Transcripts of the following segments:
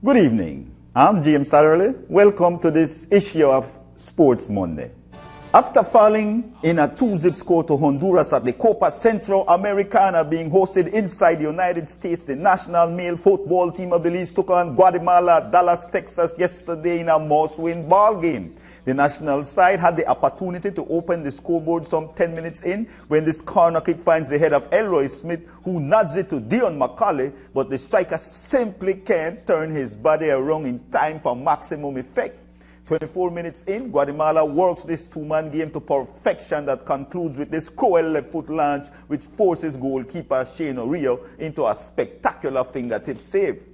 Good evening. I'm James Adderley. Welcome to this issue of Sports Monday. After falling in a 2-0 score to Honduras at the Copa Centro Americana being hosted inside the United States, the national male football team of Belize took on Guatemala at Dallas, Texas yesterday in a must-win ball game. The national side had the opportunity to open the scoreboard some 10 minutes in when this corner kick finds the head of Elroy Smith, who nods it to Dion McCauley, but the striker simply can't turn his body around in time for maximum effect. 24 minutes in, Guatemala works this two-man game to perfection that concludes with this cruel left-foot launch which forces goalkeeper Shane Orio into a spectacular fingertip save.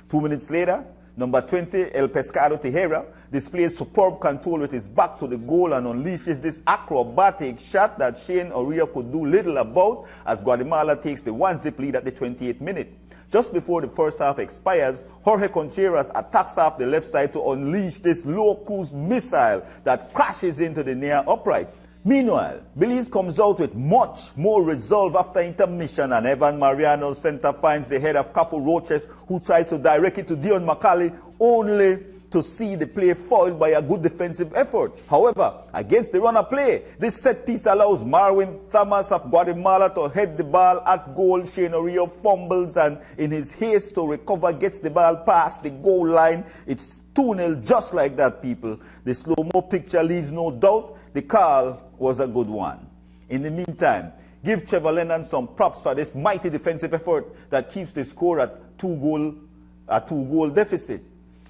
2 minutes later, number 20, El Pescado Tejera, displays superb control with his back to the goal and unleashes this acrobatic shot that Shane Orio could do little about as Guatemala takes the 1-0 lead at the 28th minute. Just before the first half expires, Jorge Contreras attacks off the left side to unleash this low-cruise missile that crashes into the near upright. Meanwhile, Belize comes out with much more resolve after intermission, and Evan Mariano's center finds the head of Cafu Roches, who tries to direct it to Dion McCauley, only to see the play foiled by a good defensive effort. However, against the runner play, this set piece allows Marwin Thomas of Guatemala to head the ball at goal. Shane Orio fumbles and in his haste to recover gets the ball past the goal line. It's 2-0 just like that, people. The slow-mo picture leaves no doubt the call was a good one. In the meantime, give Trevor Lennon some props for this mighty defensive effort that keeps the score at two-goal deficit.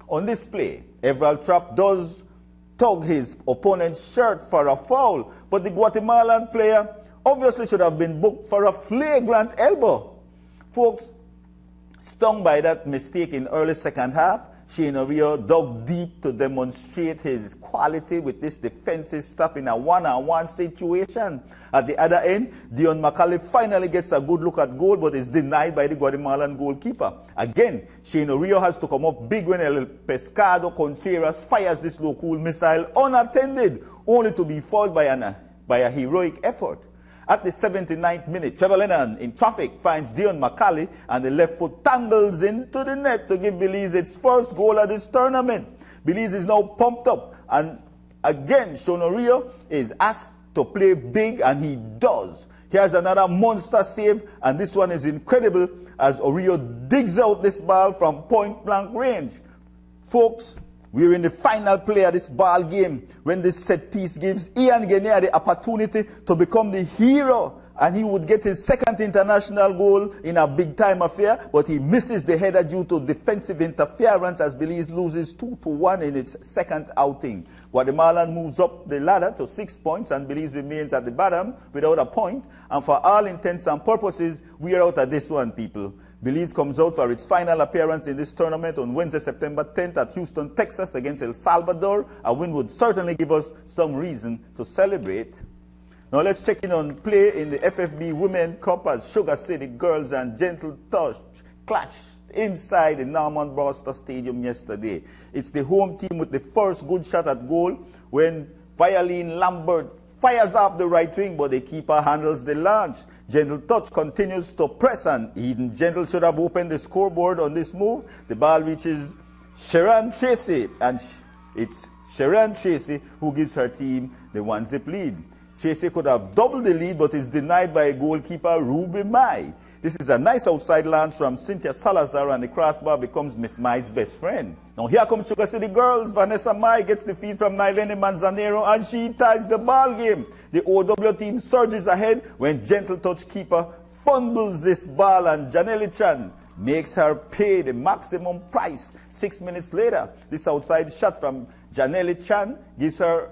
On this play, Everald Trapp does tug his opponent's shirt for a foul, but the Guatemalan player obviously should have been booked for a flagrant elbow. Folks, stung by that mistake in early second half, Shane Orio dug deep to demonstrate his quality with this defensive stop in a one-on-one situation. At the other end, Dion McCauley finally gets a good look at goal, but is denied by the Guatemalan goalkeeper. Again, Shane Orio has to come up big when El Pescado Contreras fires this low-cool missile unattended, only to be foiled by a heroic effort. At the 79th minute, Trevor Lennon in traffic finds Dion McCauley and the left foot tangles into the net to give Belize its first goal of this tournament. Belize is now pumped up, and again, Shane Orio is asked to play big, and he does. Here's another monster save, and this one is incredible as Orio digs out this ball from point-blank range. Folks, we're in the final play of this ball game when this set piece gives Ian Guinea the opportunity to become the hero, and he would get his second international goal in a big-time affair, but he misses the header due to defensive interference as Belize loses 2-1 in its second outing. Guatemala moves up the ladder to 6 points, and Belize remains at the bottom without a point. And for all intents and purposes, we are out of this one, people. Belize comes out for its final appearance in this tournament on Wednesday, September 10th at Houston, Texas against El Salvador. A win would certainly give us some reason to celebrate. Now let's check in on play in the FFB Women Cup as Sugar City Girls and Gentle Touch clashed inside the Norman Brewster Stadium yesterday. It's the home team with the first good shot at goal when Violene Lambert fires off the right wing, but the keeper handles the launch. Gentle Touch continues to press, and Eden Gentle should have opened the scoreboard on this move. The ball reaches Sharon Tracy, and it's Sharon Tracy who gives her team the 1-0 lead. Tracy could have doubled the lead, but is denied by goalkeeper Ruby Mai. This is a nice outside launch from Cynthia Salazar, and the crossbar becomes Miss Mai's best friend. Now here comes Sugar City Girls. Vanessa Mai gets the feed from Nylene Manzanero, and she ties the ball game. The OW team surges ahead when Gentle Touch keeper fumbles this ball, and Janelle Chan makes her pay the maximum price. 6 minutes later, this outside shot from Janelle Chan gives her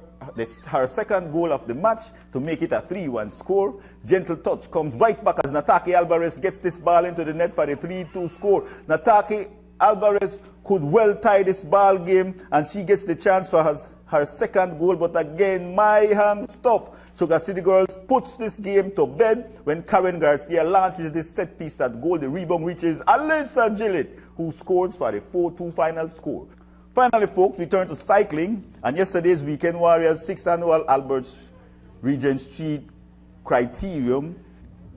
her second goal of the match to make it a 3-1 score. Gentle Touch comes right back as Nataki Alvarez gets this ball into the net for the 3-2 score. Nataki Alvarez could well tie this ball game, and she gets the chance for her second goal, but again, my hand stuff. Sugar City Girls puts this game to bed when Karen Garcia launches this set piece at goal. The rebound reaches Alyssa Gillett, who scores for the 4-2 final score. Finally, folks, we turn to cycling, and yesterday's Weekend Warriors 6th annual Alberts Regent Street Criterium,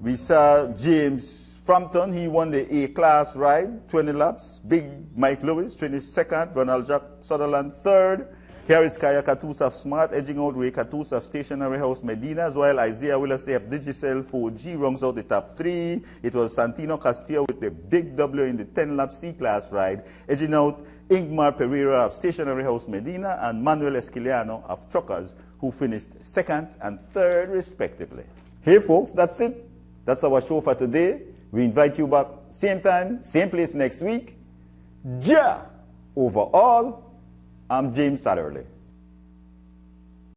we saw James Frampton, he won the A-class ride, 20 laps. Big Mike Lewis finished second. Ronald Jack Sutherland third. Harris Kaya Katusa of Smart edging out Ray Katusa of Stationery House Medina, while Isaiah Willis of Digicel 4G rounds out the top three. It was Santino Castillo with the big W in the 10-lap C-class ride, edging out Ingmar Pereira of Stationery House Medina and Manuel Esquiliano of Truckers, who finished second and third respectively. Hey folks, that's it. That's our show for today. We invite you back same time, same place next week. Ja! Overall, I'm James Adderley.